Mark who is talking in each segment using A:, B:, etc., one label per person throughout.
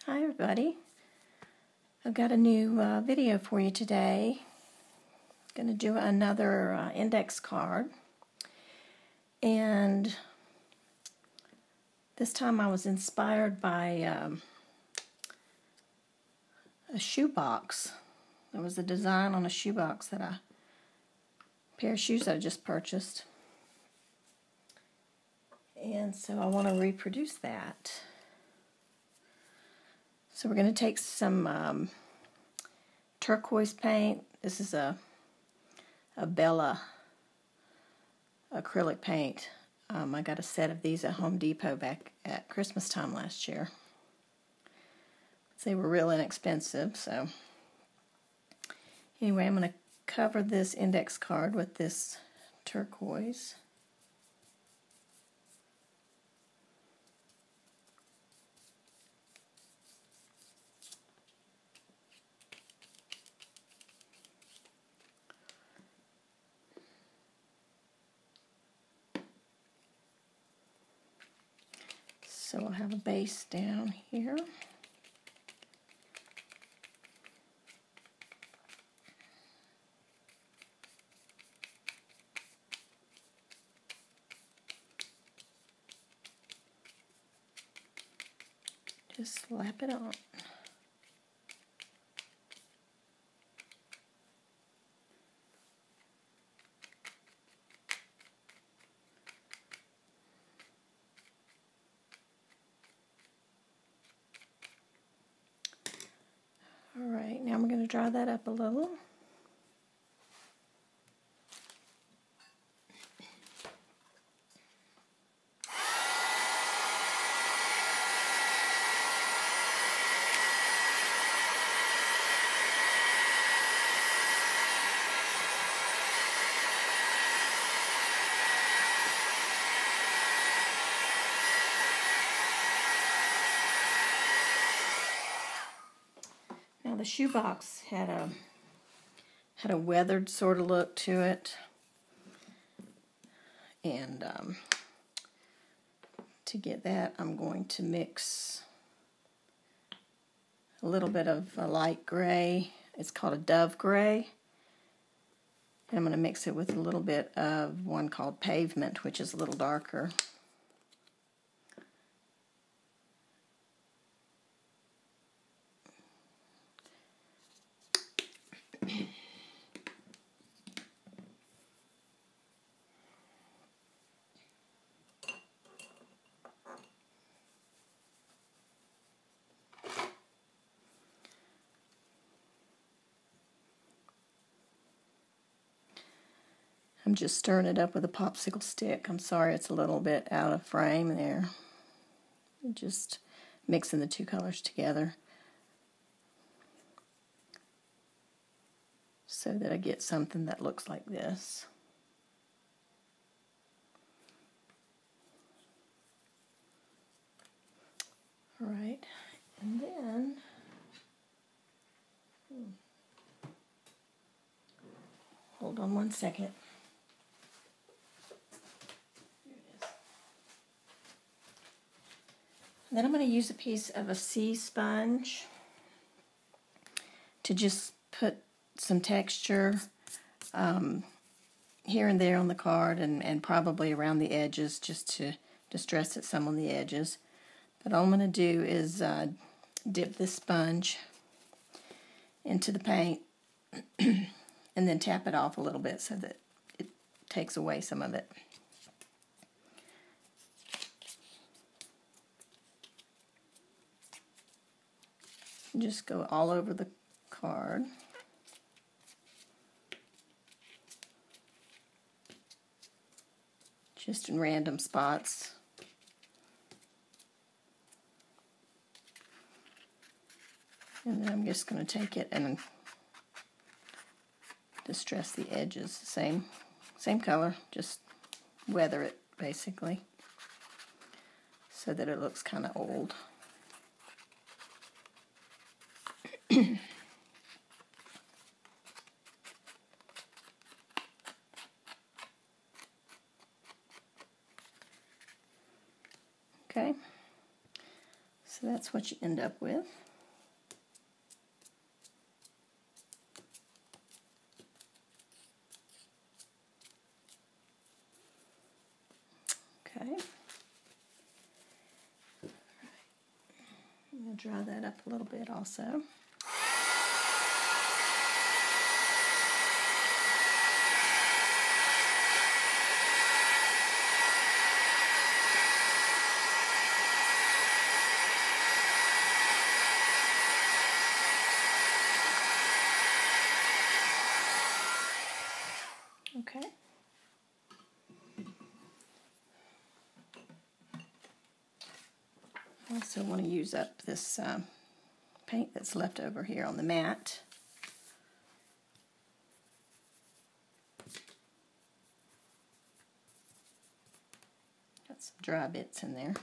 A: Hi everybody. I've got a new video for you today. I'm going to do another index card, and this time I was inspired by a shoebox. There was a design on a shoebox a pair of shoes I just purchased, and so I want to reproduce that. So we're going to take some turquoise paint. This is a Bella acrylic paint. I got a set of these at Home Depot back at Christmas time last year. They were real inexpensive. So anyway, I'm going to cover this index card with this turquoise. So I'll have a base down here. Just slap it on. Alright, now we're going to dry that up a little. Now the shoebox had a weathered sort of look to it, and to get that, I'm going to mix a little bit of a light gray. It's called a Dove Gray. And I'm going to mix it with a little bit of one called Pavement, which is a little darker. I'm just stirring it up with a popsicle stick. I'm sorry it's a little bit out of frame there. Just mixing the two colors together so that I get something that looks like this. All right, and then hold on one second. Then I'm going to use a piece of a sea sponge to just put some texture here and there on the card, and probably around the edges, just to distress it some on the edges. But all I'm going to do is dip this sponge into the paint and then tap it off a little bit so that it takes away some of it. Just go all over the card. Just in random spots. And then I'm just going to take it and distress the edges. Same color, just weather it basically so that it looks kind of old. Okay, So that's what you end up with. Okay. I'm going to dry that up a little bit also. Okay. I also want to use up this paint that's left over here on the mat. Got some dry bits in there.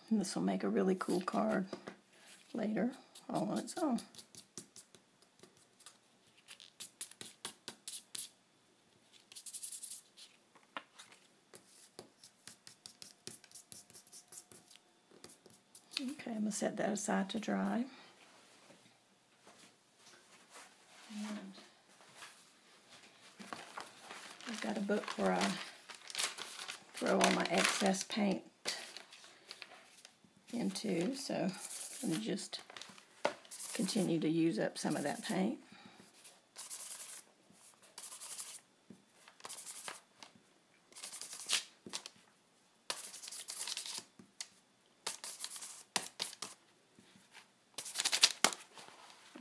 A: And this will make a really cool card later, all on its own. Okay, I'm going to set that aside to dry. And I've got a book where I throw all my excess paint into, so let me just continue to use up some of that paint.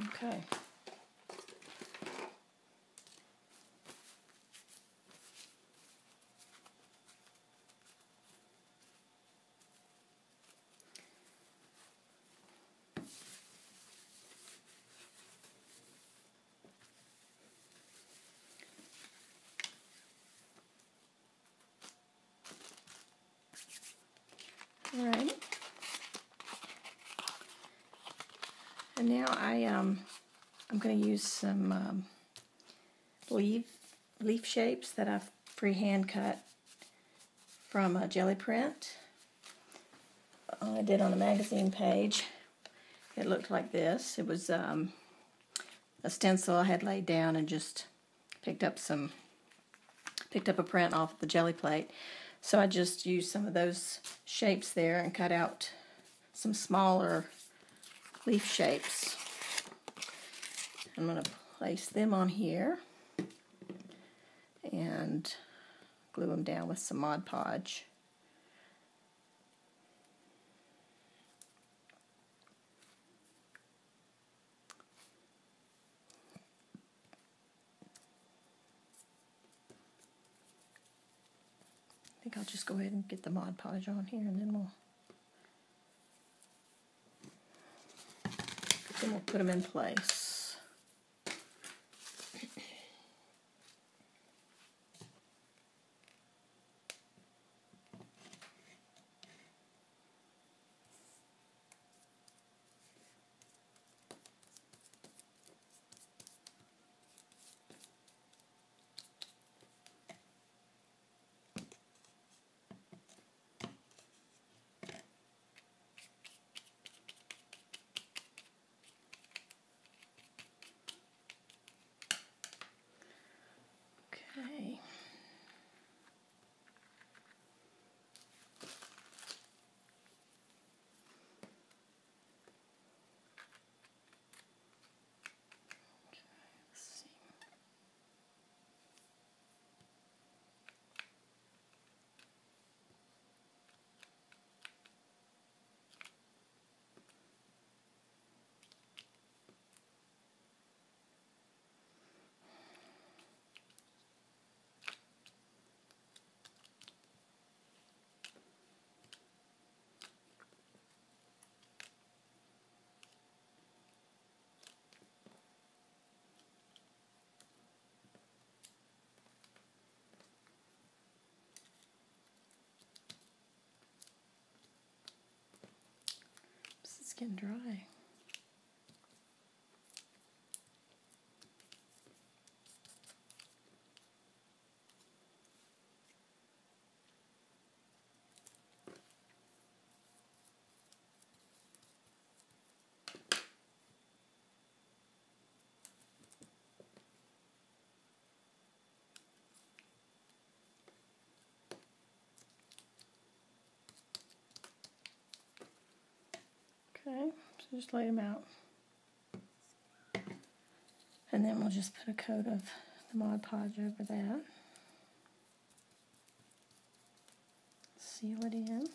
A: Okay. All right. And now I'm going to use some leaf shapes that I've freehand cut from a Gelly Print. I did on a magazine page. It looked like this. It was a stencil I had laid down and just picked up a print off the Gelly plate. So I just used some of those shapes there and cut out some smaller leaf shapes. I'm going to place them on here and glue them down with some Mod Podge. I think I'll just go ahead and get the Mod Podge on here, and then we'll put them in place. getting dry. Okay, so just lay them out. And then we'll just put a coat of the Mod Podge over that. Seal it in.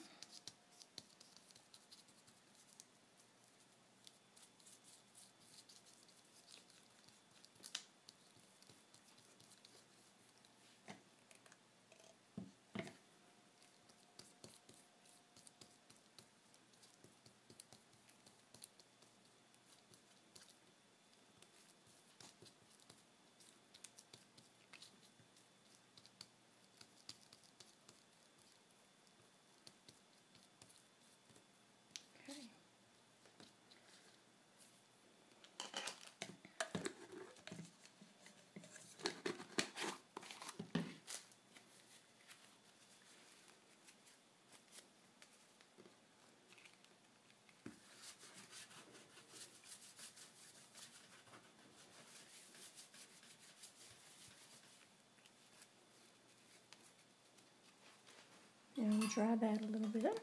A: And we'll dry that a little bit.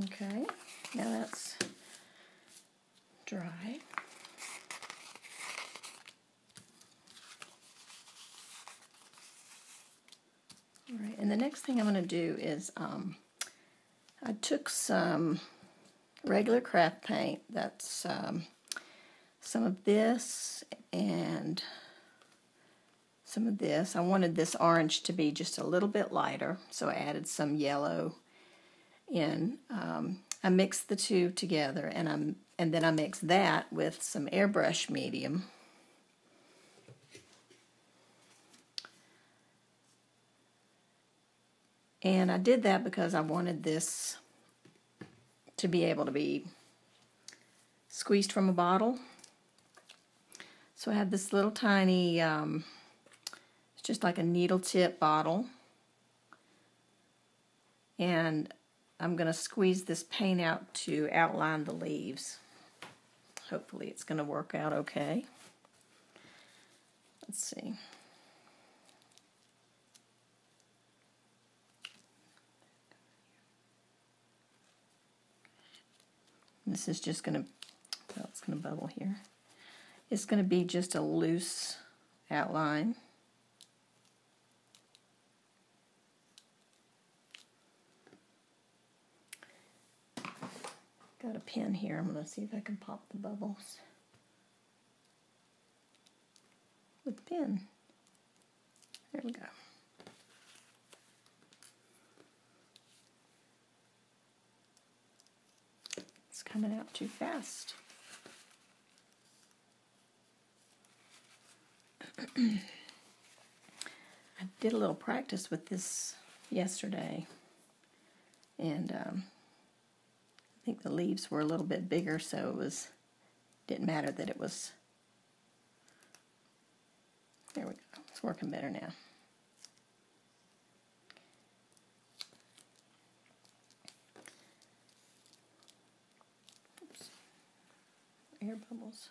A: Okay, now that's dry. All right, and the next thing I'm going to do is I took some regular craft paint. That's some of this and some of this. I wanted this orange to be just a little bit lighter, so I added some yellow in. I mixed the two together, and then I mixed that with some airbrush medium. And I did that because I wanted this to be able to be squeezed from a bottle. So I have this little tiny, it's just like a needle tip bottle. And I'm going to squeeze this paint out to outline the leaves. Hopefully it's going to work out okay. Let's see. This is just going to, well, it's going to bubble here. It's going to be just a loose outline. Got a pen here. I'm going to see if I can pop the bubbles with the pen. There we go. It's coming out too fast. I did a little practice with this yesterday, and I think the leaves were a little bit bigger, so didn't matter that it was. There we go. It's working better now. Oops. Air bubbles.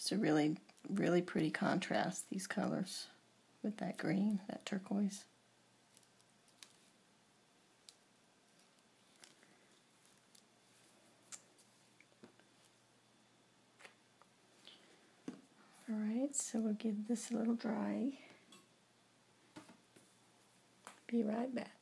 A: It's a really, really pretty contrast, these colors, with that green, that turquoise. Alright, so we'll give this a little dry. Be right back.